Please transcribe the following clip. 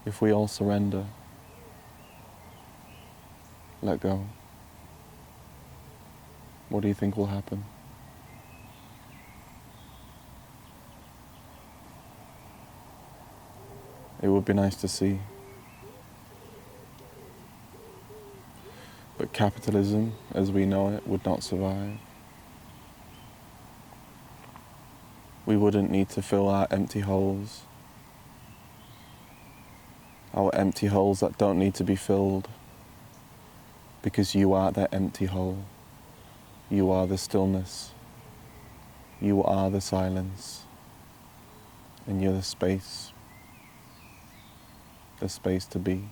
If we all surrender, let go, what do you think will happen? It would be nice to see. But capitalism, as we know it, would not survive. We wouldn't need to fill our empty holes that don't need to be filled, because you are that empty hole. You are the stillness. You are the silence. And you're the space to be.